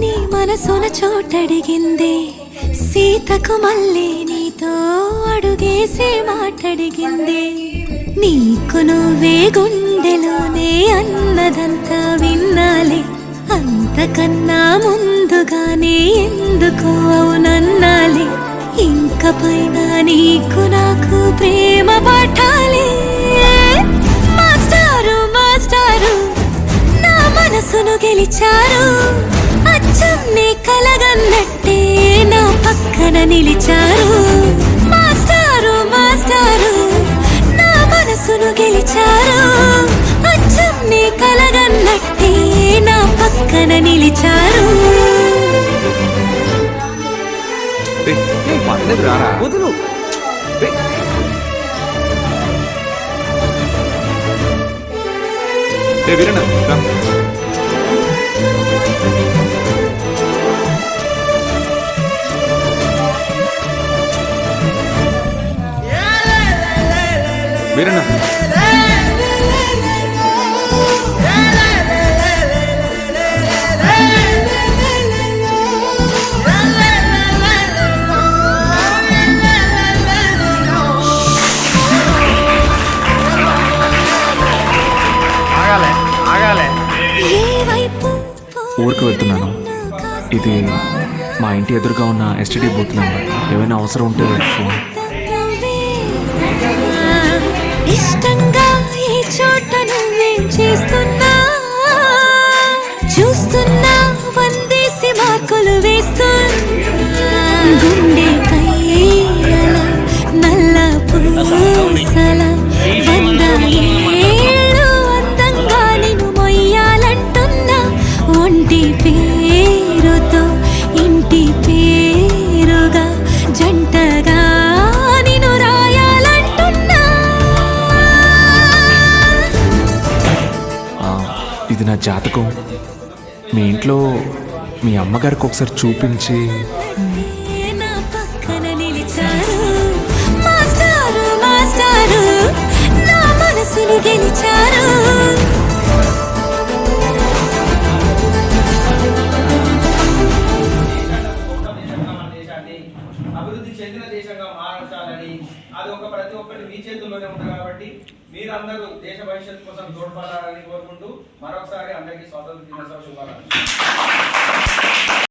నీ మనసున చోటడిగిందే సీతకు మళ్ళీ నీతో అడుగేసే మాటడిగిందే నీకు నువ్వే గుండెలోనే అన్నదంతా విన్నాలే అంతకన్నా ముందుగానే ఎందుకు అవునన్నాలే ఇంక పైన నీకు నాకు ప్రేమ పాఠాలే మాస్టారు మాస్టారు నా మనసును గెలిచారు అచ్చం నీ కలగన్నట్టే నా పక్కన నిలిచారు మాస్టారు మాస్టారు నా మనసును గెలిచారు అచ్చం నీ కలగన్నట్టే నా పక్కన నిలిచారు వదులు వీరన్న ఊరికి వెళ్తున్నాను. ఇది మా ఇంటి ఎదురుగా ఉన్న ఎస్టీడీ బూత్ నెంబర్. ఏమైనా అవసరం ఉంటే ఫోన్. ఇష్టంగా ఈ చోట నువ్వేం చేస్తున్నా చూస్తున్నా వందేసి మార్కులు వేస్తున్నా గుండెపై అలా నల్ల పూసల వంద ఏళ్ళు అందంగా నిన్ను మొయ్యాలంటున్నా ఒంటి పేరుతో ఇంటి పేరుగా జంటగా నిన్ను రాయాలంటున్నా ఇది నా జాతకం. మీ ఇంట్లో మీ అమ్మగారికి ఒకసారి చూపించి నా పక్కన నిలిచారు మాస్టారు మాస్టారు నా మనసును గెలిచారు అభివృద్ధి చెందిన దేశంగా మార్చాలని అది ఒక ప్రతి ఒక్కటి మీ చేతుల్లోనే ఉంది కాబట్టి మీరందరూ దేశ భవిష్యత్తు కోసం తోడ్పడాలని కోరుకుంటూ మరొకసారి అందరికీ స్వాతంత్ర దినోత్సవ శుభాకాంక్షలు.